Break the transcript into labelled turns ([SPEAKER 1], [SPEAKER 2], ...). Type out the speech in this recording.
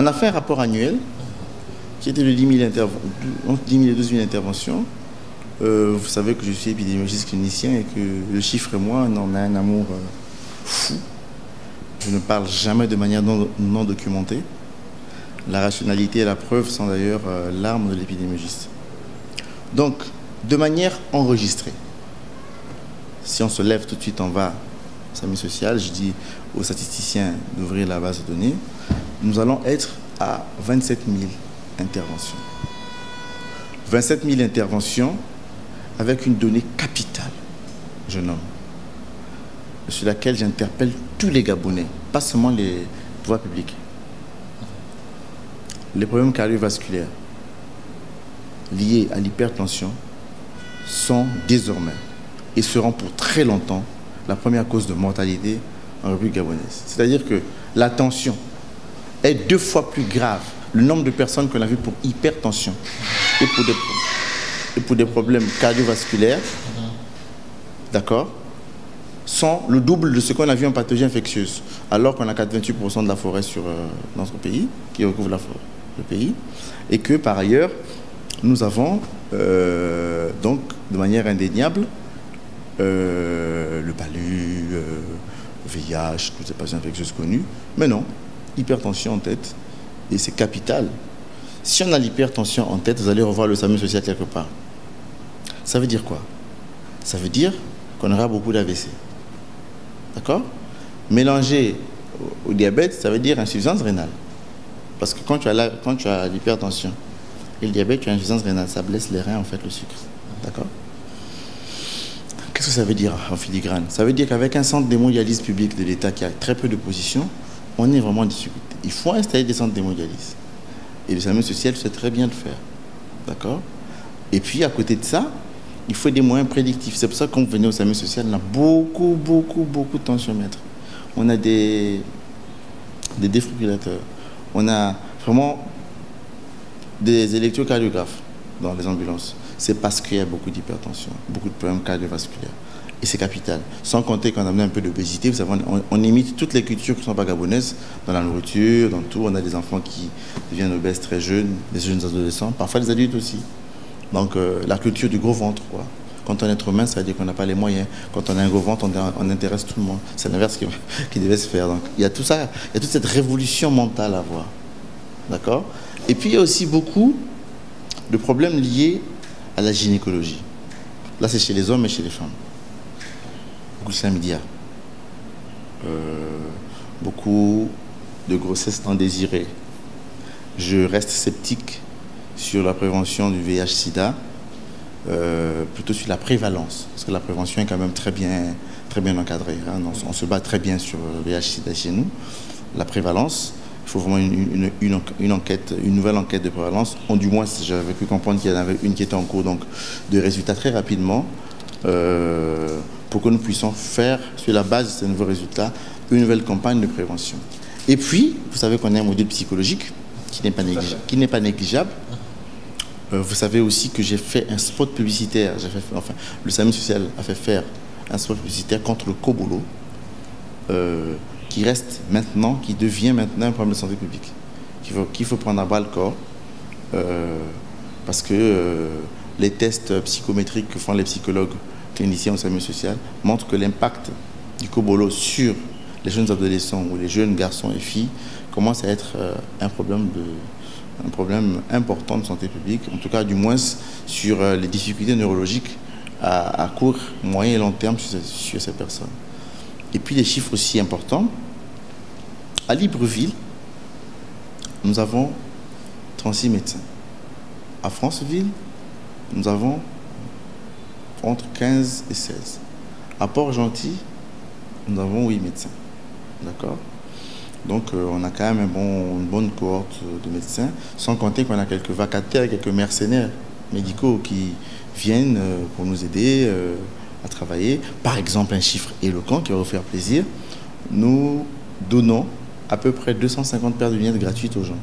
[SPEAKER 1] On a fait un rapport annuel qui était de 10 000 entre 10 000 et 12 000 interventions. Vous savez que je suis épidémiologiste clinicien et que le chiffre et moi, on a un amour fou. Je ne parle jamais de manière non documentée. La rationalité et la preuve sont d'ailleurs l'arme de l'épidémiologiste. Donc, de manière enregistrée, si on se lève tout de suite, on va au SAMU social, je dis aux statisticiens d'ouvrir la base de données, nous allons être à 27 000 interventions. 27 000 interventions avec une donnée capitale, je nomme, sur laquelle j'interpelle tous les Gabonais, pas seulement les pouvoirs publics. Les problèmes cardiovasculaires liés à l'hypertension sont désormais et seront pour très longtemps la première cause de mortalité en République gabonaise. C'est-à-dire que la tension est 2 fois plus grave. Le nombre de personnes qu'on a vues pour hypertension et pour des problèmes cardiovasculaires, d'accord, sont le double de ce qu'on a vu en pathologie infectieuse, alors qu'on a 28% de la forêt sur notre pays, qui recouvre le pays, et que par ailleurs, nous avons donc de manière indéniable le palu, le VIH, toutes ces patients infectieuses connues, mais non, hypertension en tête, et c'est capital. Si on a l'hypertension en tête, vous allez revoir le SAMU social quelque part. Ça veut dire quoi? Ça veut dire qu'on aura beaucoup d'AVC. D'accord? Mélangé au diabète, ça veut dire insuffisance rénale. Parce que quand tu as l'hypertension et le diabète, tu as insuffisance rénale, ça blesse les reins, en fait, le sucre. D'accord? Qu'est-ce que ça veut dire en filigrane? Ça veut dire qu'avec un centre d'hémodialyse public de l'État qui a très peu de positions, on est vraiment en difficulté. Il faut installer des centres d'hémodialyse. Et le SAMU social sait très bien le faire. D'accord? Et puis, à côté de ça, il faut des moyens prédictifs. C'est pour ça que quand vous venez au SAMU social, on a beaucoup de tensiomètres. On a des défibrillateurs. On a vraiment des électrocardiographes dans les ambulances. C'est parce qu'il y a beaucoup d'hypertension, beaucoup de problèmes cardiovasculaires. Et c'est capital. Sans compter qu'on a amené un peu d'obésité. Vous savez, on imite toutes les cultures qui ne sont pas gabonaises, dans la nourriture, dans tout. On a des enfants qui deviennent obèses très jeunes, des jeunes adolescents, parfois des adultes aussi. Donc la culture du gros ventre, quoi. Quand on est trop mince, ça veut dire qu'on n'a pas les moyens. Quand on a un gros ventre, on intéresse tout le monde. C'est l'inverse qui devait se faire. Donc il y a tout ça, il y a toute cette révolution mentale à voir. D'accord? Et puis il y a aussi beaucoup de problèmes liés à la gynécologie. Là, c'est chez les hommes et chez les femmes. Beaucoup de chlamydia. Beaucoup de grossesses non désirées. Je reste sceptique sur la prévention du VIH-Sida, plutôt sur la prévalence, parce que la prévention est quand même très bien encadrée. Hein. On se bat très bien sur le VIH-Sida chez nous. La prévalence, il faut vraiment une nouvelle enquête de prévalence. Du moins, j'avais pu comprendre qu'il y en avait une qui était en cours, donc de résultats très rapidement, pour que nous puissions faire, sur la base de ces nouveaux résultats, une nouvelle campagne de prévention. Et puis, vous savez qu'on a un modèle psychologique qui n'est pas négligeable. Vous savez aussi que j'ai fait un spot publicitaire, le SAMU social a fait faire un spot publicitaire contre le Kobolo, qui devient maintenant un problème de santé publique, qu'il faut prendre à bras le corps, parce que les tests psychométriques que font les psychologues cliniciens au SAMU social montrent que l'impact du Kobolo sur les jeunes adolescents ou les jeunes garçons et filles commence à être un problème important de santé publique, en tout cas du moins sur les difficultés neurologiques à court, moyen et long terme sur ces personnes. Et puis des chiffres aussi importants. À Libreville, nous avons 36 médecins. À Franceville, nous avons entre 15 et 16. À Port-Gentil, nous avons 8 médecins. D'accord? Donc on a quand même une bonne cohorte de médecins, sans compter qu'on a quelques vacataires, quelques mercenaires médicaux qui viennent pour nous aider à travailler. Par exemple, un chiffre éloquent qui va vous faire plaisir, nous donnons à peu près 250 paires de lunettes gratuites aux gens.